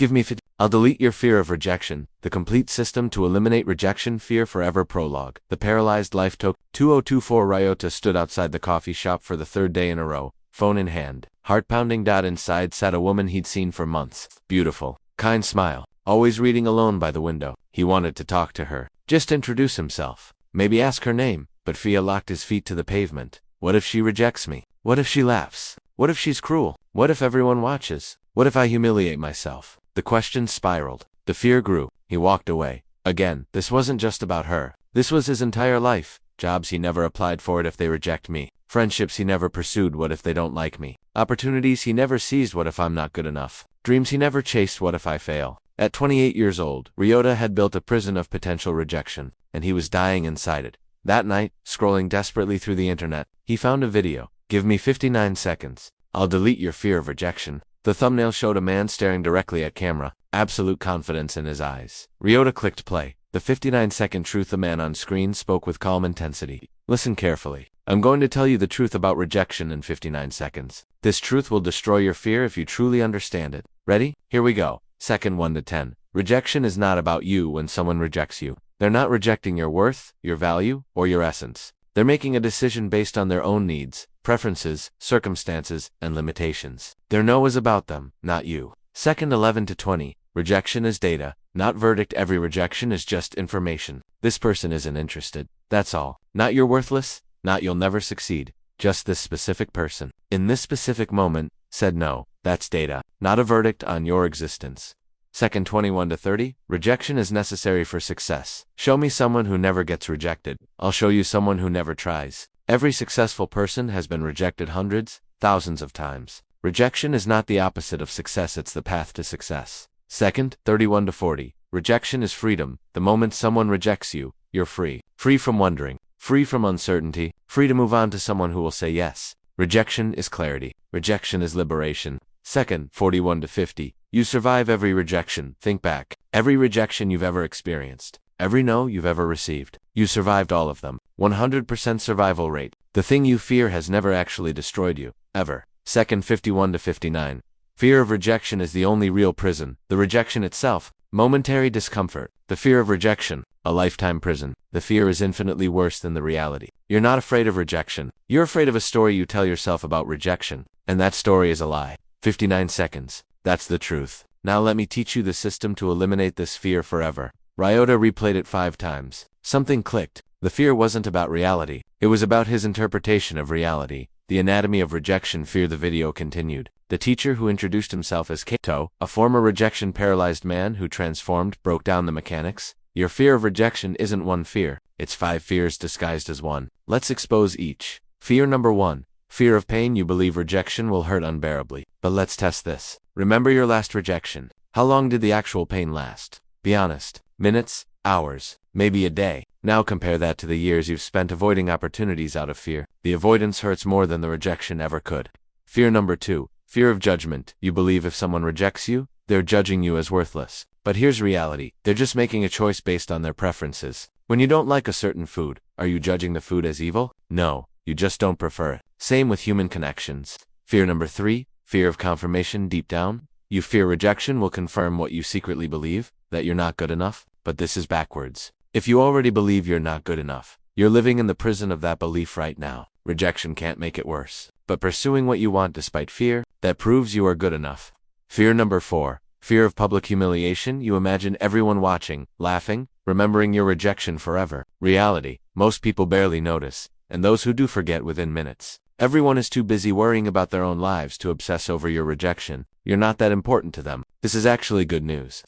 Give me 50. I'll delete your fear of rejection. The complete system to eliminate rejection fear forever. Prologue. The paralyzed life took. 2024 Ryota stood outside the coffee shop for the third day in a row, phone in hand. Heart pounding. Inside sat a woman he'd seen for months. Beautiful, kind smile. Always reading alone by the window. He wanted to talk to her. Just introduce himself. Maybe ask her name. But Fia locked his feet to the pavement. What if she rejects me? What if she laughs? What if she's cruel? What if everyone watches? What if I humiliate myself? The questions spiraled. The fear grew. He walked away. Again, this wasn't just about her. This was his entire life. Jobs he never applied for. It if they reject me. Friendships he never pursued. What if they don't like me? Opportunities he never seized. What if I'm not good enough? Dreams he never chased. What if I fail? At 28 years old, Ryota had built a prison of potential rejection, and he was dying inside it. That night, scrolling desperately through the internet, he found a video. Give me 59 seconds. I'll delete your fear of rejection. The thumbnail showed a man staring directly at camera, absolute confidence in his eyes. Ryota clicked play. The 59-second truth. The man on screen spoke with calm intensity. Listen carefully. I'm going to tell you the truth about rejection in 59 seconds. This truth will destroy your fear if you truly understand it. Ready? Here we go. Second 1 to 10. Rejection is not about you when someone rejects you. They're not rejecting your worth, your value, or your essence. They're making a decision based on their own needs, preferences, circumstances, and limitations. Their no is about them, not you. Second 11 to 20. Rejection is data, not verdict. Every rejection is just information. This person isn't interested. That's all. Not you're worthless, not you'll never succeed. Just this specific person, in this specific moment, said no. That's data, not a verdict on your existence. Second 21 to 30. Rejection is necessary for success. Show me someone who never gets rejected. I'll show you someone who never tries. Every successful person has been rejected hundreds, thousands of times. Rejection is not the opposite of success, it's the path to success. Second 31 to 40. Rejection is freedom. The moment someone rejects you, you're free. Free from wondering. Free from uncertainty. Free to move on to someone who will say yes. Rejection is clarity. Rejection is liberation. Second 41 to 50. You survive every rejection. Think back. Every rejection you've ever experienced. Every no you've ever received. You survived all of them. 100% survival rate. The thing you fear has never actually destroyed you. Ever. Second 51 to 59. Fear of rejection is the only real prison. The rejection itself, momentary discomfort. The fear of rejection, a lifetime prison. The fear is infinitely worse than the reality. You're not afraid of rejection. You're afraid of a story you tell yourself about rejection. And that story is a lie. 59 seconds. That's the truth. Now let me teach you the system to eliminate this fear forever. Ryota replayed it 5 times. Something clicked. The fear wasn't about reality. It was about his interpretation of reality. The anatomy of rejection fear. The video continued. The teacher, who introduced himself as Kato, a former rejection-paralyzed man who transformed, broke down the mechanics. Your fear of rejection isn't one fear. It's 5 fears disguised as one. Let's expose each. Fear number 1. Fear of pain. You believe rejection will hurt unbearably. But let's test this. Remember your last rejection. How long did the actual pain last? Be honest. Minutes? Hours? Maybe a day. Now compare that to the years you've spent avoiding opportunities out of fear. The avoidance hurts more than the rejection ever could. Fear number 2. Fear of judgment. You believe if someone rejects you, they're judging you as worthless. But here's reality. They're just making a choice based on their preferences. When you don't like a certain food, are you judging the food as evil? No, you just don't prefer it. Same with human connections. Fear number 3. Fear of confirmation. Deep down, you fear rejection will confirm what you secretly believe, that you're not good enough. But this is backwards. If you already believe you're not good enough, you're living in the prison of that belief right now. Rejection can't make it worse. But pursuing what you want despite fear, that proves you are good enough. Fear number 4. Fear of public humiliation. You imagine everyone watching, laughing, remembering your rejection forever. Reality, most people barely notice, and those who do forget within minutes. Everyone is too busy worrying about their own lives to obsess over your rejection. You're not that important to them. This is actually good news.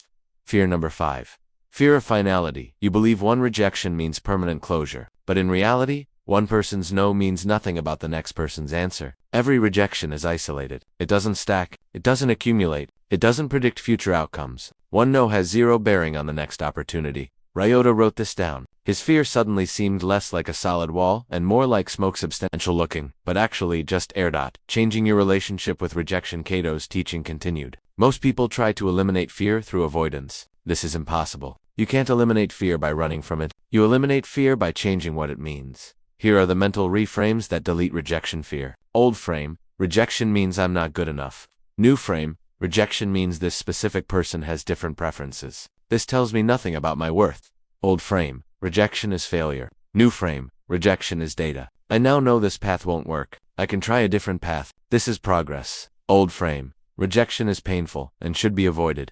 Fear number 5. Fear of finality. You believe one rejection means permanent closure. But in reality, one person's no means nothing about the next person's answer. Every rejection is isolated. It doesn't stack. It doesn't accumulate. It doesn't predict future outcomes. One no has zero bearing on the next opportunity. Ryota wrote this down. His fear suddenly seemed less like a solid wall and more like smoke, substantial looking, but actually just air. Changing your relationship with rejection. Kato's teaching continued. Most people try to eliminate fear through avoidance. This is impossible. You can't eliminate fear by running from it. You eliminate fear by changing what it means. Here are the mental reframes that delete rejection fear. Old frame: rejection means I'm not good enough. New frame: Rejection means this specific person has different preferences. This tells me nothing about my worth. Old frame, rejection is failure. New frame, rejection is data. I now know this path won't work. I can try a different path. This is progress. Old frame, rejection is painful and should be avoided.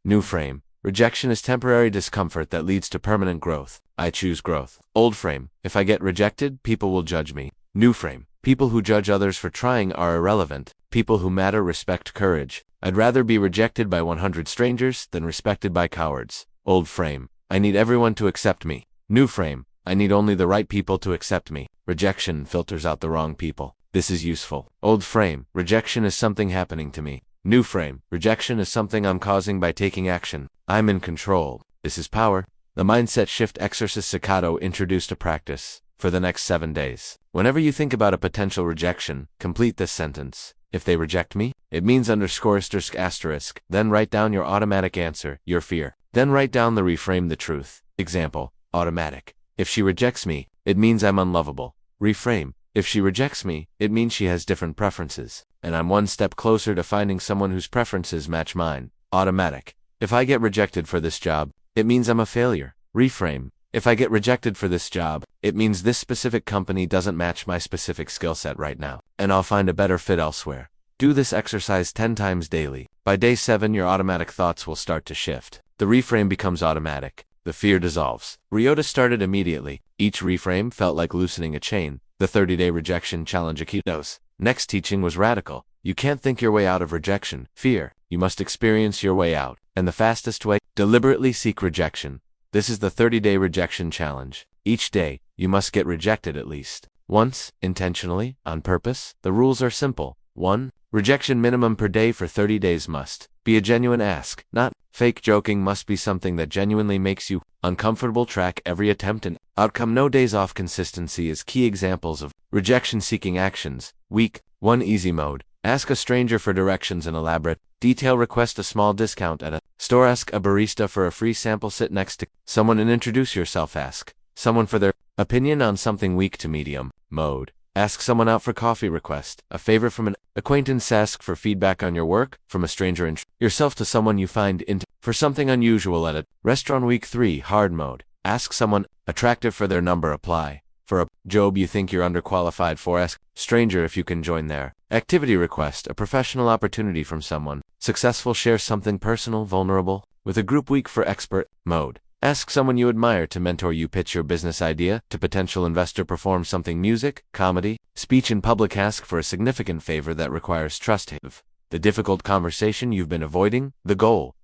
New frame, rejection is temporary discomfort that leads to permanent growth. I choose growth. Old frame, if I get rejected, people will judge me. New frame, people who judge others for trying are irrelevant. People who matter respect courage. I'd rather be rejected by 100 strangers than respected by cowards. Old frame, I need everyone to accept me. New frame, I need only the right people to accept me. Rejection filters out the wrong people. This is useful. Old frame, rejection is something happening to me. New frame, rejection is something I'm causing by taking action. I'm in control. This is power. The mindset shift exercise Staccato introduced a practice for the next 7 days. Whenever you think about a potential rejection, complete this sentence. If they reject me, it means ****, then write down your automatic answer, your fear. Then write down the reframe the truth. Example, automatic. If she rejects me, it means I'm unlovable. Reframe, if she rejects me, it means she has different preferences, and I'm one step closer to finding someone whose preferences match mine. Automatic, if I get rejected for this job, it means I'm a failure. Reframe, if I get rejected for this job, it means this specific company doesn't match my specific skill set right now, and I'll find a better fit elsewhere. Do this exercise 10 times daily. By day 7, your automatic thoughts will start to shift. The reframe becomes automatic. The fear dissolves. Ryota started immediately. Each reframe felt like loosening a chain. The 30-day rejection challenge Akitos. Next teaching was radical. You can't think your way out of rejection, fear. You must experience your way out. And the fastest way, deliberately seek rejection. This is the 30-day rejection challenge. Each day, you must get rejected at least once, intentionally, on purpose. The rules are simple. 1. Rejection minimum per day for 30 days must be a genuine ask, not fake. Joking must be something that genuinely makes you uncomfortable. Track every attempt and outcome. No days off. Consistency is key. Examples of rejection-seeking actions. Week 1 easy mode. Ask a stranger for directions in elaborate detail. Request a small discount at a store. Ask a barista for a free sample. Sit next to someone and introduce yourself. Ask someone for their opinion on something. Weak to medium mode. Ask someone out for coffee. Request a favor from an acquaintance. Ask for feedback on your work from a stranger. Yourself to someone you find for something unusual at a restaurant. Week 3 hard mode. Ask someone attractive for their number. Apply for a job you think you're underqualified for. Ask stranger if you can join their activity. Request a professional opportunity from someone successful. Share something personal, vulnerable with a group. Week for expert mode. Ask someone you admire to mentor you. Pitch your business idea to potential investor. Perform something music, comedy, speech in public. Ask for a significant favor that requires trust. Have the difficult conversation you've been avoiding. The goal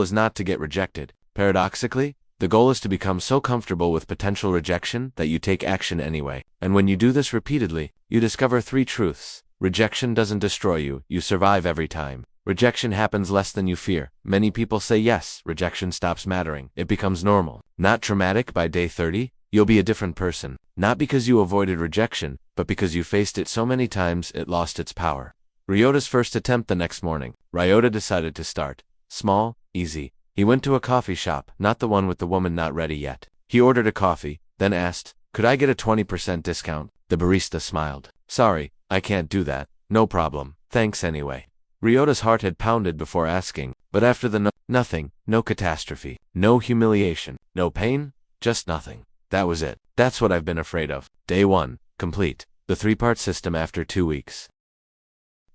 is not to get rejected. Paradoxically, the goal is to become so comfortable with potential rejection that you take action anyway. And when you do this repeatedly, you discover 3 truths. Rejection doesn't destroy you, you survive every time. Rejection happens less than you fear. Many people say yes, rejection stops mattering. It becomes normal. Not traumatic. By day 30, you'll be a different person. Not because you avoided rejection, but because you faced it so many times it lost its power. Ryota's first attempt the next morning. Ryota decided to start small, easy. He went to a coffee shop, not the one with the woman not ready yet. He ordered a coffee, then asked, "Could I get a 20% discount?" The barista smiled. "Sorry, I can't do that." "No problem. Thanks anyway." Ryota's heart had pounded before asking, but after the nothing, no catastrophe, no humiliation, no pain, just nothing. That was it. That's what I've been afraid of. Day 1, complete. The 3-part system after 2 weeks.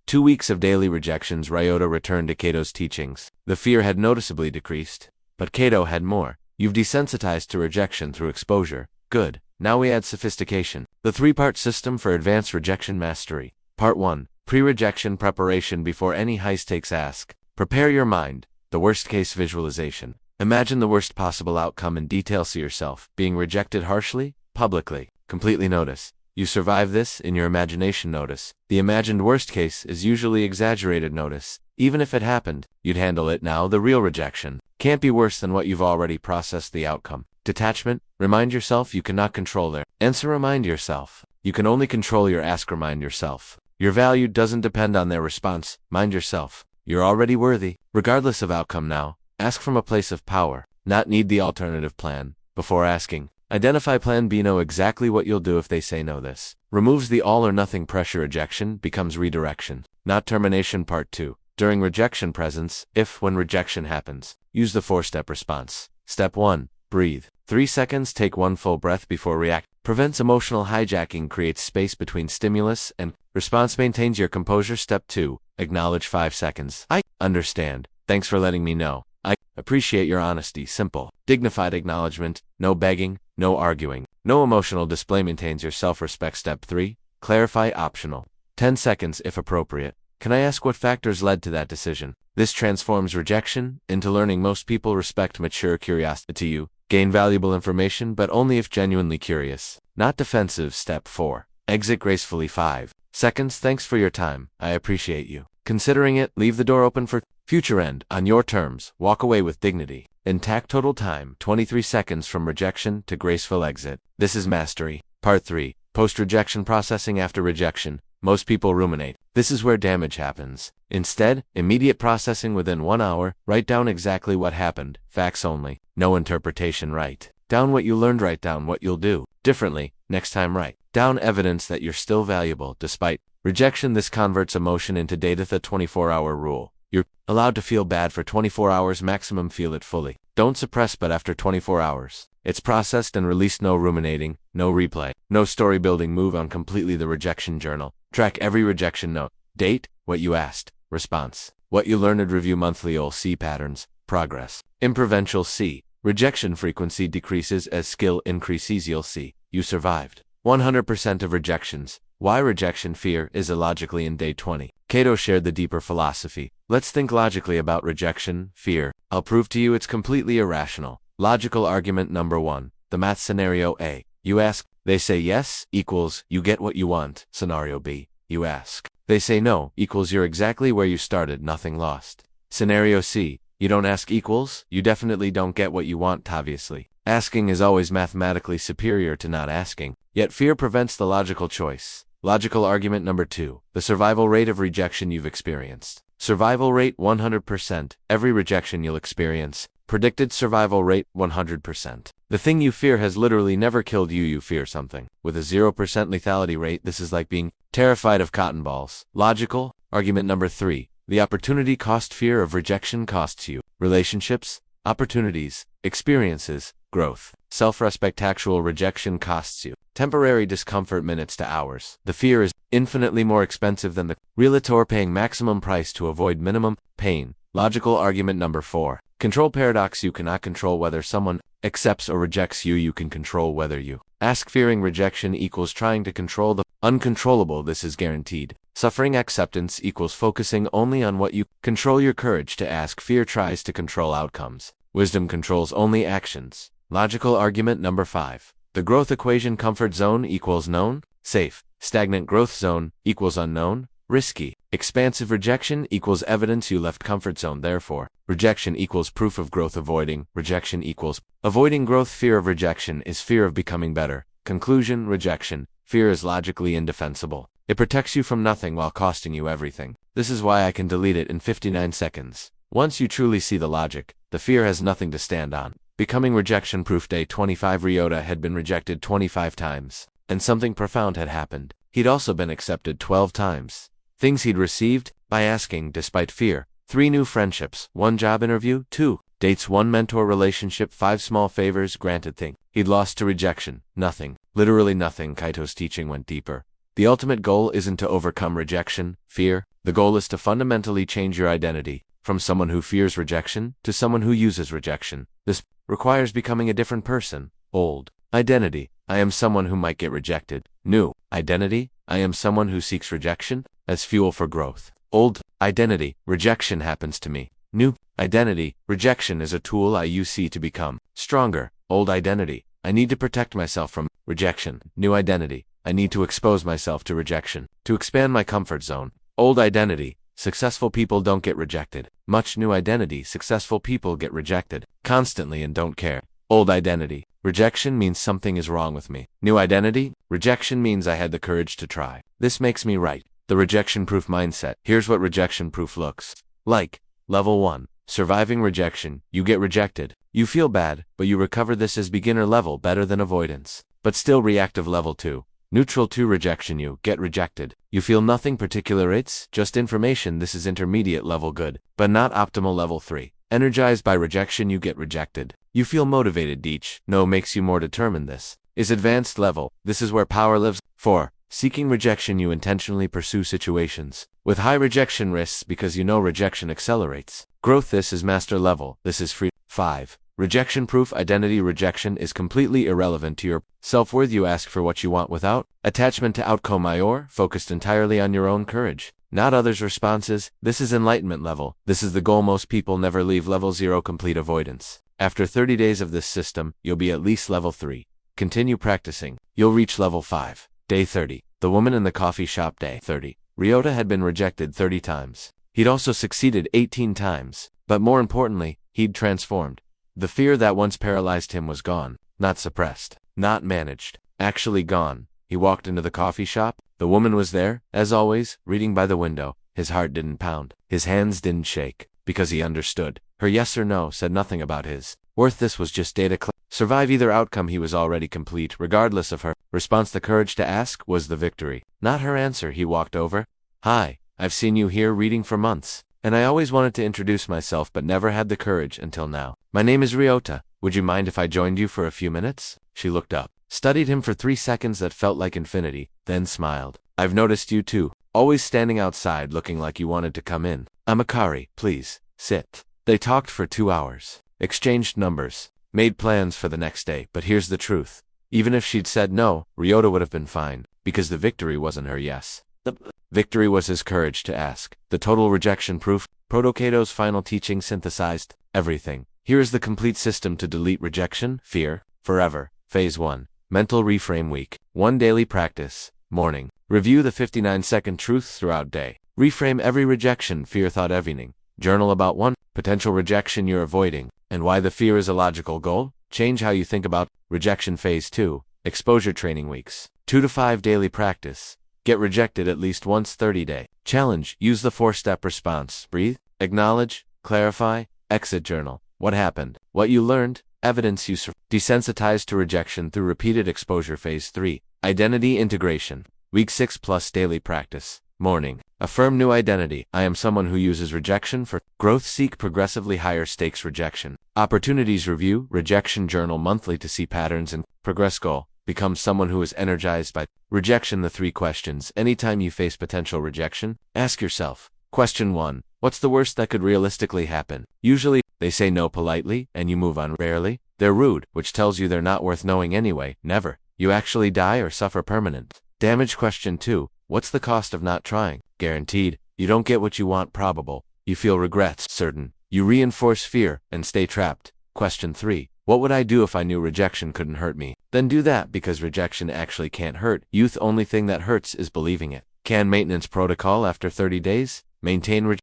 2 weeks of daily rejections. Ryota returned to Kato's teachings. The fear had noticeably decreased, but Kato had more. You've desensitized to rejection through exposure. Good. Now we add sophistication. The 3-part system for advanced rejection mastery. Part 1. Pre-rejection preparation. Before any high-stakes ask, prepare your mind. The worst-case visualization. Imagine the worst possible outcome in detail. See yourself being rejected harshly, publicly. Completely notice. You survive this in your imagination. Notice. The imagined worst case is usually exaggerated. Notice. Even if it happened, you'd handle it. Now the real rejection can't be worse than what you've already processed. The outcome. Detachment. Remind yourself you cannot control their answer. Remind yourself you can only control your ask. Remind yourself your value doesn't depend on their response. Mind yourself you're already worthy, regardless of outcome. Now, ask from a place of power, not need the alternative plan. Before asking, identify plan B. Know exactly what you'll do if they say no. This removes the all or nothing pressure. Rejection becomes redirection, not termination. Part 2. During rejection presence, when rejection happens, use the 4-step response. Step 1. Breathe. 3 seconds, take one full breath before react. Prevents emotional hijacking, creates space between stimulus and response, maintains your composure. Step 2. Acknowledge. 5 seconds. I understand. Thanks for letting me know. I appreciate your honesty. Simple, dignified acknowledgement. No begging, no arguing, no emotional display, maintains your self-respect. Step 3. Clarify. Optional. 10 seconds if appropriate. Can I ask what factors led to that decision? This transforms rejection into learning. Most people respect mature curiosity. You gain valuable information, but only if genuinely curious, not defensive. Step 4. Exit gracefully. 5 seconds. Thanks for your time. I appreciate you considering it. Leave the door open for future. End on your terms. Walk away with dignity intact. Total time 23 seconds from rejection to graceful exit. This is mastery. Part 3. Post-rejection processing. After rejection, most people ruminate. This is where damage happens. Instead, immediate processing within 1 hour. Write down exactly what happened. Facts only. No interpretation. Write down what you learned. Write down what you'll do differently next time. Write down evidence that you're still valuable despite rejection. This converts emotion into data. The 24-hour rule. You're allowed to feel bad for 24 hours maximum. Feel it fully. Don't suppress, but after 24 hours, it's processed and released. No ruminating, no replay, no story building. Move on completely. The rejection journal. Track every rejection note. Date, what you asked, response, what you learned. Review monthly. You'll see patterns, progress. Imprevential. See, rejection frequency decreases as skill increases. You'll see, you survived 100% of rejections. Why rejection fear is illogically in day 20. Cato shared the deeper philosophy. Let's think logically about rejection fear. I'll prove to you it's completely irrational. Logical argument number 1. The math scenario A. You ask, they say yes, equals, you get what you want. Scenario B. You ask, they say no, equals, you're exactly where you started, nothing lost. Scenario C. You don't ask, equals, you definitely don't get what you want. Obviously, asking is always mathematically superior to not asking, yet fear prevents the logical choice. Logical argument number 2. The survival rate of rejection you've experienced. Survival rate 100%. Every rejection you'll experience. Predicted survival rate 100%. The thing you fear has literally never killed you. You fear something with a 0% lethality rate. This is like being terrified of cotton balls. Logical argument number 3. The opportunity cost. Fear of rejection costs you relationships, opportunities, experiences, growth, self-respect. Actual rejection costs you temporary discomfort, minutes to hours. The fear is infinitely more expensive than the realtor paying maximum price to avoid minimum pain. Logical argument number 4. Control paradox. You cannot control whether someone accepts or rejects you. You can control whether you ask. Fearing rejection equals trying to control the uncontrollable. This is guaranteed. Suffering acceptance equals focusing only on what you control. Your courage to ask. Fear tries to control outcomes. Wisdom controls only actions. Logical argument number 5. The growth equation. Comfort zone equals known, safe. Stagnant. Growth zone equals unknown, risky. Expansive. Rejection equals evidence you left comfort zone. Therefore, rejection equals proof of growth. Avoiding rejection equals avoiding growth. Fear of rejection is fear of becoming better. Conclusion. Rejection fear is logically indefensible. It protects you from nothing while costing you everything. This is why I can delete it in 59 seconds. Once you truly see the logic, the fear has nothing to stand on. Becoming rejection proof. Day 25. Ryota had been rejected 25 times, and something profound had happened. He'd also been accepted 12 times. Things he'd received by asking despite fear. 3 new friendships, 1 job interview, 2 dates, 1 mentor relationship, 5 small favors granted. Thing he'd lost to rejection. Nothing. Literally nothing. Kaito's teaching went deeper. The ultimate goal isn't to overcome rejection, fear. The goal is to fundamentally change your identity from someone who fears rejection to someone who uses rejection. This requires becoming a different person. Old identity. I am someone who might get rejected. New identity. I am someone who seeks rejection as fuel for growth. Old identity. Rejection happens to me. New identity. Rejection is a tool I use to become stronger. Old identity. I need to protect myself from rejection. New identity. I need to expose myself to rejection to expand my comfort zone. Old identity. Successful people don't get rejected much. New identity. Successful people get rejected constantly and don't care. Old identity. Rejection means something is wrong with me. New identity. Rejection means I had the courage to try. This makes me right. The rejection-proof mindset. Here's what rejection-proof looks like. Level 1. Surviving rejection. You get rejected. You feel bad, but you recover. This is beginner level, better than avoidance, but still reactive. Level 2. Neutral 2 rejection you get rejected. You feel nothing particular, it's just information. This is intermediate level good, but not optimal level 3. Energized by rejection you get rejected. You feel motivated each no makes you more determined. This is advanced level. This is where power lives. 4. Seeking rejection you intentionally pursue situations with high rejection risks because you know rejection accelerates growth. This is master level. This is free. 5. Rejection proof identity. Rejection is completely irrelevant to your self-worth. You ask for what you want without attachment to outcome. You're focused entirely on your own courage, not others' responses. This is enlightenment level. This is the goal. Most people never leave level 0. Complete avoidance. After 30 days of this system, you'll be at least level 3. Continue practicing. You'll reach level 5. Day 30. The woman in the coffee shop. Day 30. Ryota had been rejected 30 times. He'd also succeeded 18 times. But more importantly, he'd transformed. The fear that once paralyzed him was gone. Not suppressed. Not managed. Actually gone. He walked into the coffee shop. The woman was there, as always, reading by the window. His heart didn't pound. His hands didn't shake. Because he understood. Her yes or no said nothing about his worth. This was just data. Survive either outcome. He was already complete, regardless of her response. The courage to ask was the victory, not her answer. He walked over. Hi, I've seen you here reading for months, and I always wanted to introduce myself but never had the courage until now. My name is Ryota. Would you mind if I joined you for a few minutes? She looked up, studied him for 3 seconds that felt like infinity, then smiled. I've noticed you too, always standing outside looking like you wanted to come in. I'm Akari, please, sit. They talked for 2 hours, exchanged numbers, made plans for the next day. But here's the truth. Even if she'd said no, Ryota would have been fine, because the victory wasn't her yes. The victory was his courage to ask. The total rejection proof. Protokato's final teaching synthesized everything. Here is the complete system to delete rejection, fear, forever. Phase 1. Mental reframe week. 1 daily practice. Morning. Review the 59-second truths throughout day. Reframe every rejection, fear thought evening. Journal about 1 potential rejection you're avoiding, and why the fear is a logical goal. Change how you think about rejection. Phase 2. Exposure training weeks. 2 to 5 daily practice. Get rejected at least once. 30-day challenge. Use the 4-step response. Breathe, acknowledge, clarify, exit. Journal. What happened? What you learned? Evidence you desensitized to rejection through repeated exposure. Phase 3. Identity integration. Week 6 plus daily practice. Morning. Affirm new identity. I am someone who uses rejection for growth. Seek progressively higher stakes rejection opportunities. Review rejection journal monthly to see patterns and progress. Goal. Become someone who is energized by rejection. The 3 questions. Anytime you face potential rejection, ask yourself. Question 1. What's the worst that could realistically happen? Usually, they say no politely, and you move on. Rarely, they're rude, which tells you they're not worth knowing anyway. Never. You actually die or suffer permanent damage. Question 2. What's the cost of not trying? Guaranteed. You don't get what you want. Probable. You feel regrets. Certain. You reinforce fear and stay trapped. Question 3. What would I do if I knew rejection couldn't hurt me? Then do that, because rejection actually can't hurt. Youth. Only thing that hurts is believing it. Can maintenance protocol. After 30 days, maintain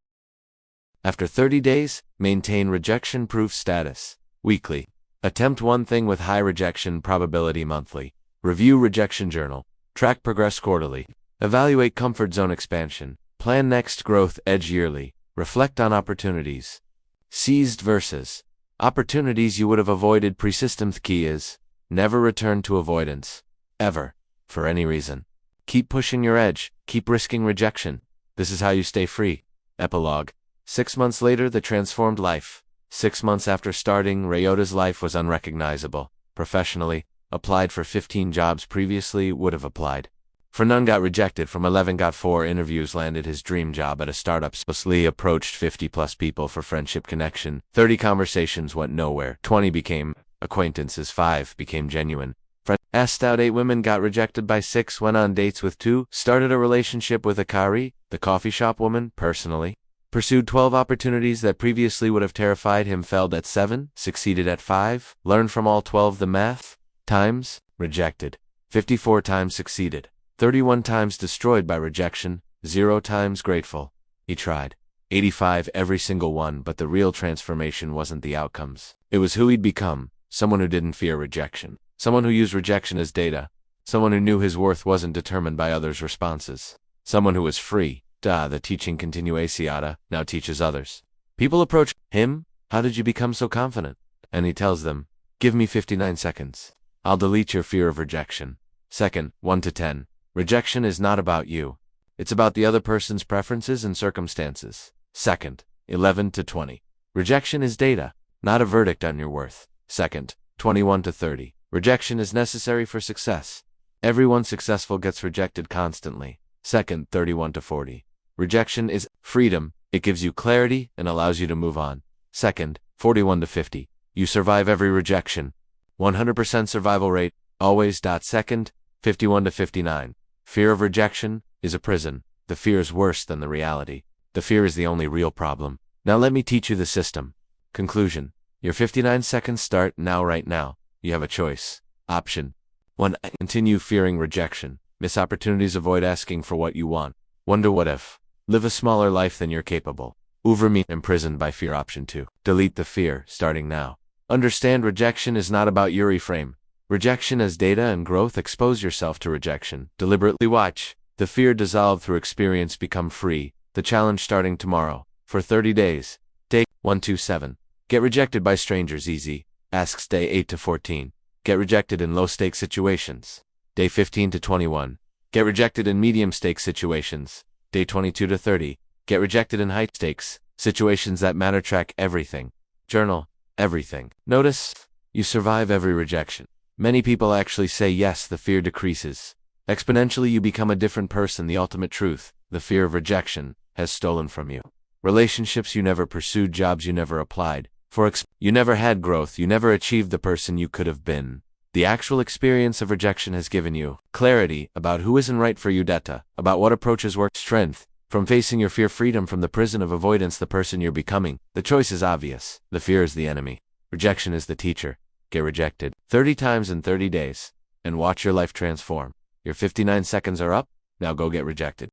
After 30 days, maintain rejection-proof status. Weekly. Attempt 1 thing with high rejection probability. Monthly. Review rejection journal. Track progress quarterly. Evaluate comfort zone expansion. Plan next growth edge yearly. Reflect on opportunities seized versus opportunities you would have avoided. Pre-system key is never return to avoidance. Ever. For any reason. Keep pushing your edge. Keep risking rejection. This is how you stay free. Epilogue. 6 months later, the transformed life. 6 months after starting, Ryota's life was unrecognizable. Professionally, applied for 15 jobs previously would have applied for none. Got rejected from 11. Got 4 interviews. Landed his dream job at a startup. Supposedly approached 50+ people for friendship connection. 30 conversations went nowhere. 20 became acquaintances. 5 became genuine. Asked out 8 women. Got rejected by 6. Went on dates with 2. Started a relationship with Akari, the coffee shop woman, personally. Pursued 12 opportunities that previously would have terrified him. Failed at 7. Succeeded at 5. Learned from all 12. The math. Times. Rejected. 54 times succeeded. 31 times destroyed by rejection. 0 times grateful. He tried. 85 every single one. But the real transformation wasn't the outcomes. It was who he'd become. Someone who didn't fear rejection. Someone who used rejection as data. Someone who knew his worth wasn't determined by others' responses. Someone who was free. The teaching continuatiata now teaches others. People approach him. How did you become so confident? And he tells them, give me 59 seconds. I'll delete your fear of rejection. Second, 1 to 10. Rejection is not about you. It's about the other person's preferences and circumstances. Second, 11 to 20. Rejection is data, not a verdict on your worth. Second, 21 to 30. Rejection is necessary for success. Everyone successful gets rejected constantly. Second, 31 to 40. Rejection is freedom. It gives you clarity and allows you to move on. Second, 41 to 50. You survive every rejection. 100% survival rate, always. Second, 51 to 59. Fear of rejection is a prison. The fear is worse than the reality. The fear is the only real problem. Now let me teach you the system. Conclusion. Your 59 seconds start now, right now. You have a choice. Option 1. Continue fearing rejection. Miss opportunities, avoid asking for what you want. Wonder what if. Live a smaller life than you're capable. Overme, imprisoned by fear. Option 2. Delete the fear, starting now. Understand rejection is not about your reframe. Rejection as data and growth. Expose yourself to rejection. Deliberately watch the fear dissolve through experience. Become free. The challenge starting tomorrow. For 30 days. Day 127. Get rejected by strangers easy. Asks day 8 to 14. Get rejected in low-stakes situations. Day 15 to 21. Get rejected in medium-stakes situations. Day 22 to 30. Get rejected in high-stakes situations that matter. Track everything. Journal everything. Notice you survive every rejection. Many people actually say yes. The fear decreases. Exponentially you become a different person. The ultimate truth, the fear of rejection, has stolen from you. Relationships you never pursued, jobs you never applied for, you never had growth, you never achieved the person you could have been. The actual experience of rejection has given you clarity about who isn't right for you, data, about what approaches work, strength from facing your fear, freedom from the prison of avoidance, the person you're becoming. The choice is obvious. The fear is the enemy. Rejection is the teacher. Get rejected 30 times in 30 days and watch your life transform. Your 59 seconds are up. Now go get rejected.